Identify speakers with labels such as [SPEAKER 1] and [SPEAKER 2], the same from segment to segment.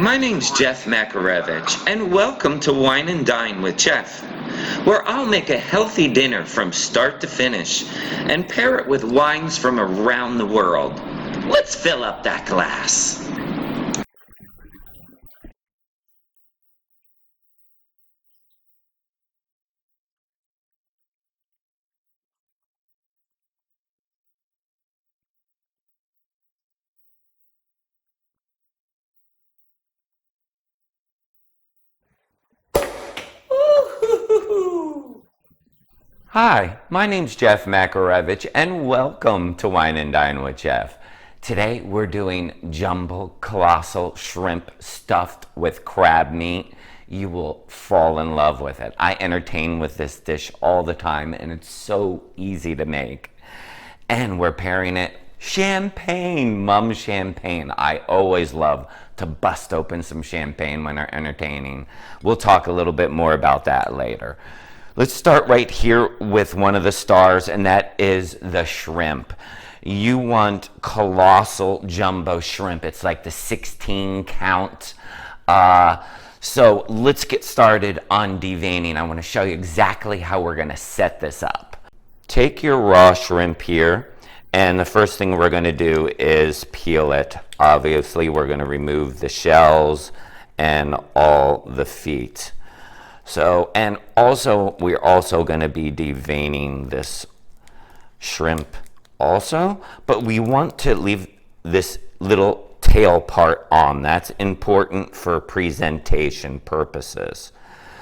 [SPEAKER 1] My name's Jeff Makarevich, and welcome to Wine and Dine with Jeff, where I'll make a healthy dinner from start to finish and pair it with wines from around the world. Let's fill up that glass.
[SPEAKER 2] Hi, my name's Jeff Makarevich, and welcome to Wine and Dine with Jeff. Today we're doing jumbo colossal shrimp stuffed with crab meat. You will fall in love with it. I entertain with this dish all the time, and it's so easy to make. And we're pairing it champagne, Mumm champagne. I always love to bust open some champagne when we're entertaining. We'll talk a little bit more about that later. Let's start right here with one of the stars, and that is the shrimp. You want colossal jumbo shrimp. It's like the 16 count. So let's get started on deveining. I want to show you exactly how we're going to set this up. Take your raw shrimp here, and the first thing we're going to do is peel it. Obviously, we're going to remove the shells and all the feet. So, and also, we're also going to be deveining this shrimp also, but we want to leave this little tail part on. That's important for presentation purposes.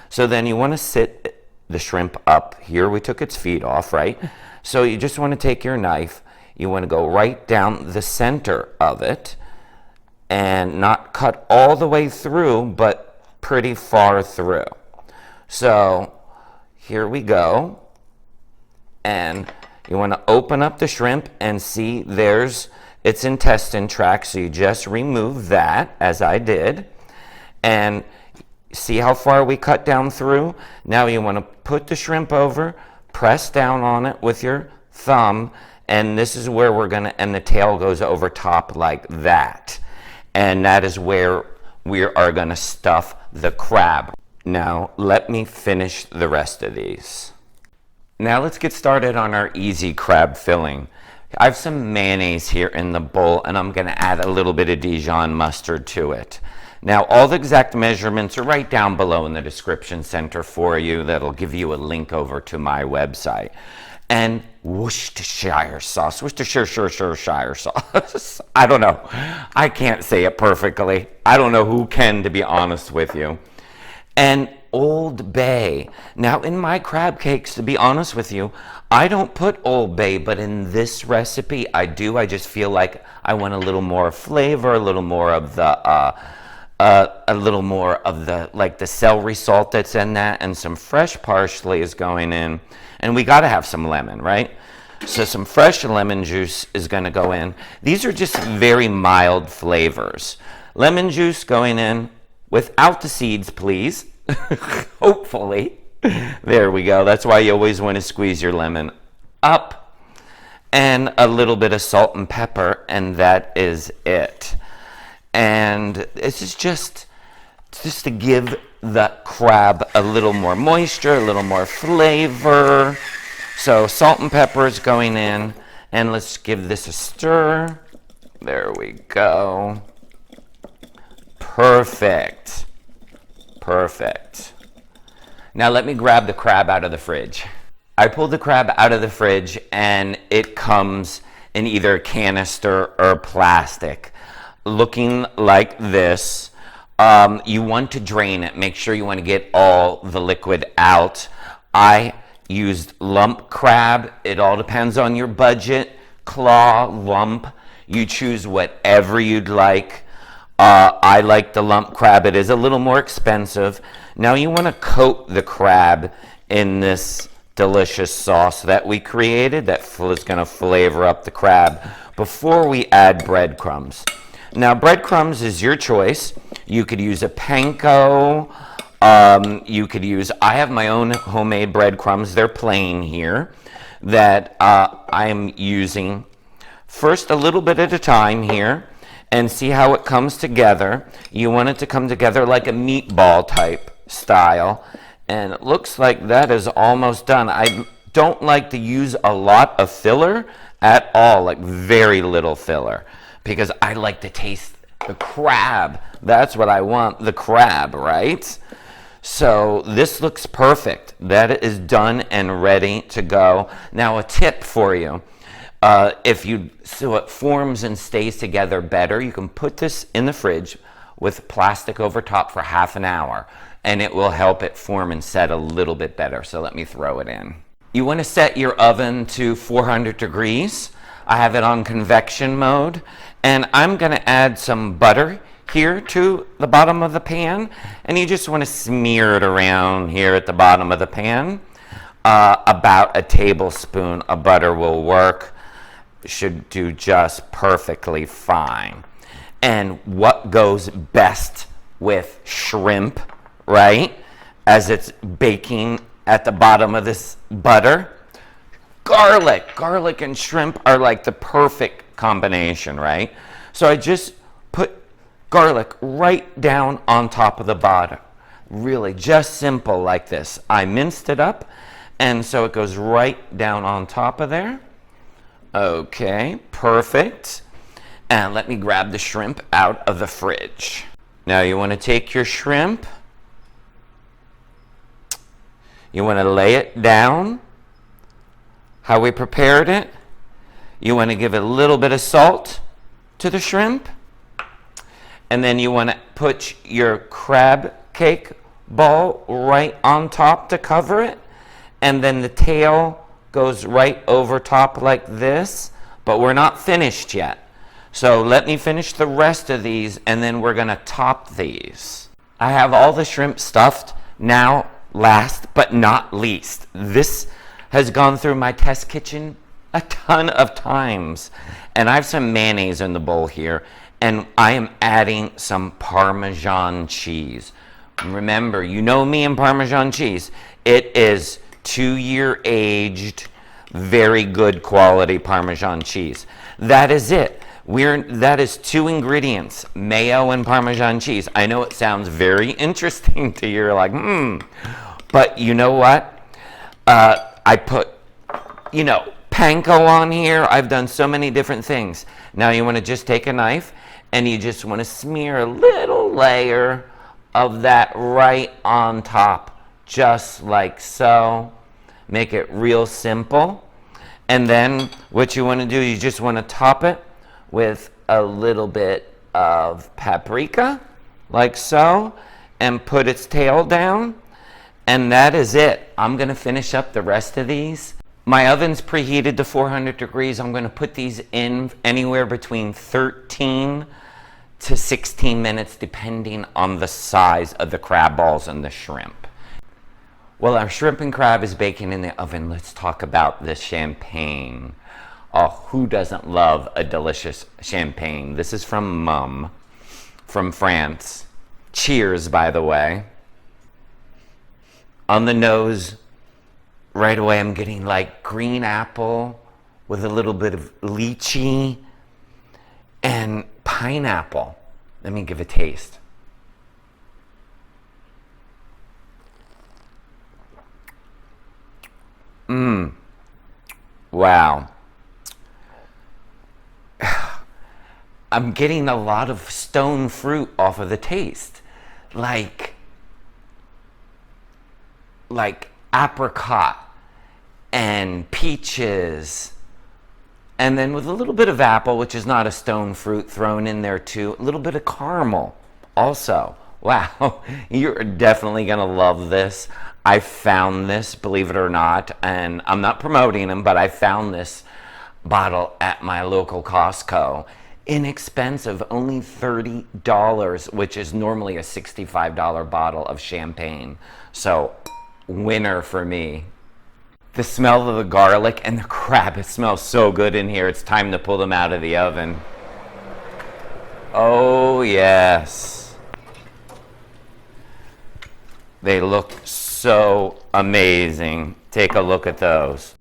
[SPEAKER 2] So then you want to sit the shrimp up. Here we took its feet off, right? So you just want to take your knife, you want to go right down the center of it and not cut all the way through, but pretty far through. So here we go, and you want to open up the shrimp and see there's its intestine tract, so you just remove that, as I did, and see how far we cut down through. Now you want to put the shrimp over, press down on it with your thumb, and this is where we're going to, and the tail goes over top like that, and that is where we are going to stuff the crab. Now, let me finish the rest of these. Now, let's get started on our easy crab filling. I have some mayonnaise here in the bowl, and I'm going to add a little bit of Dijon mustard to it. Now, all the exact measurements are right down below in the description center for you. That'll give you a link over to my website. And Worcestershire sauce. Worcestershire sauce. I don't know. I can't say it perfectly. I don't know who can, to be honest with you. And Old Bay. Now in my crab cakes, to be honest with you, I don't put Old Bay, but in this recipe I do. I just feel like I want a little more flavor, a little more of the like the celery salt that's in that, and some fresh parsley is going in, and we got to have some lemon, right? So some fresh lemon juice is going to go in. These are just very mild flavors. Lemon juice going in. Without the seeds, please. Hopefully. There we go. That's why you always want to squeeze your lemon up. And a little bit of salt and pepper, and that is it. And this is just to give the crab a little more moisture, a little more flavor. So salt and pepper is going in. And let's give this a stir. There we go. Perfect. Perfect. Now let me grab the crab out of the fridge. I pulled the crab out of the fridge, and it comes in either canister or plastic, looking like this. You want to drain it. Make sure you want to get all the liquid out. I used lump crab. It all depends on your budget. Claw, lump. You choose whatever you'd like. I like the lump crab. It is a little more expensive. Now you want to coat the crab in this delicious sauce that we created that is going to flavor up the crab before we add breadcrumbs. Now breadcrumbs is your choice. You could use a panko. You could use, I have my own homemade breadcrumbs. They're plain here that I'm using. First, a little bit at a time here. And see how it comes together. You want it to come together like a meatball type style. And it looks like that is almost done. I don't like to use a lot of filler at all, like very little filler, because I like to taste the crab. That's what I want, the crab, right? So this looks perfect. That is done and ready to go. Now a tip for you. So it forms and stays together better, you can put this in the fridge with plastic over top for half an hour, and it will help it form and set a little bit better. So let me throw it in. You want to set your oven to 400 degrees. I have it on convection mode, and I'm going to add some butter here to the bottom of the pan, and you just want to smear it around here at the bottom of the pan. About a tablespoon of butter will work. Should do just perfectly fine. And what goes best with shrimp, right, as it's baking at the bottom of this butter? Garlic and shrimp are like the perfect combination, right? So I just put garlic right down on top of the bottom. Really just simple like this. I minced it up, and so it goes right down on top of there. Okay, perfect. And let me grab the shrimp out of the fridge. Now you want to take your shrimp, you want to lay it down how we prepared it. You want to give it a little bit of salt to the shrimp, and then you want to put your crab cake ball right on top to cover it, and then the tail goes right over top like this, but we're not finished yet. So let me finish the rest of these, and then we're gonna top these. I have all the shrimp stuffed. Now, last but not least, this has gone through my test kitchen a ton of times. And I have some mayonnaise in the bowl here, and I am adding some Parmesan cheese. Remember, you know me and Parmesan cheese. It is 2-year aged, very good quality Parmesan cheese. That is it. That is 2 ingredients, mayo and Parmesan cheese. I know it sounds very interesting to you. You're like, but you know what? I put, panko on here. I've done so many different things. Now you want to just take a knife, and you just want to smear a little layer of that right on top, just like so. Make it real simple. And then what you want to do, you just want to top it with a little bit of paprika, like so, and put its tail down. And that is it. I'm going to finish up the rest of these. My oven's preheated to 400 degrees. I'm going to put these in anywhere between 13 to 16 minutes, depending on the size of the crab balls and the shrimp. Well, our shrimp and crab is baking in the oven. Let's talk about the champagne. Oh, who doesn't love a delicious champagne? This is from Mumm, from France. Cheers, by the way. On the nose, right away I'm getting like green apple with a little bit of lychee and pineapple. Let me give a taste. Wow. I'm getting a lot of stone fruit off of the taste. Like apricot and peaches. And then with a little bit of apple, which is not a stone fruit, thrown in there too. A little bit of caramel also. Wow, you're definitely going to love this. I found this, believe it or not, and I'm not promoting them, but I found this bottle at my local Costco. Inexpensive, only $30, which is normally a $65 bottle of champagne. So, winner for me. The smell of the garlic and the crab, it smells so good in here. It's time to pull them out of the oven. Oh, yes. They look so amazing. Take a look at those.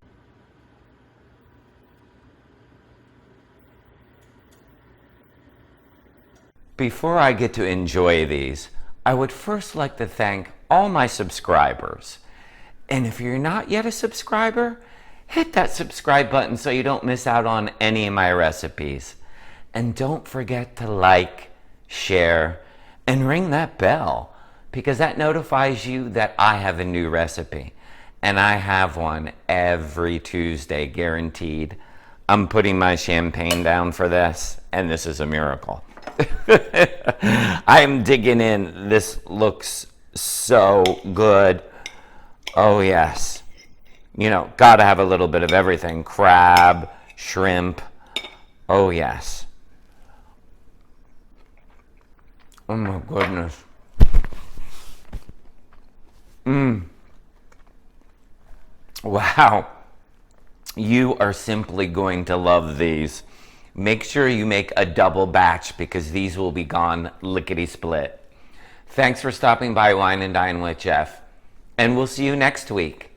[SPEAKER 2] Before I get to enjoy these, I would first like to thank all my subscribers. And if you're not yet a subscriber, hit that subscribe button so you don't miss out on any of my recipes. And don't forget to like, share, and ring that bell, because that notifies you that I have a new recipe. And I have one every Tuesday, guaranteed. I'm putting my champagne down for this, and this is a miracle. I'm digging in. This looks so good. Oh yes. You know, gotta have a little bit of everything. Crab, shrimp. Oh yes. Oh my goodness. Wow. You are simply going to love these. Make sure you make a double batch because these will be gone lickety-split. Thanks for stopping by Wine and Dine with Jeff, and we'll see you next week.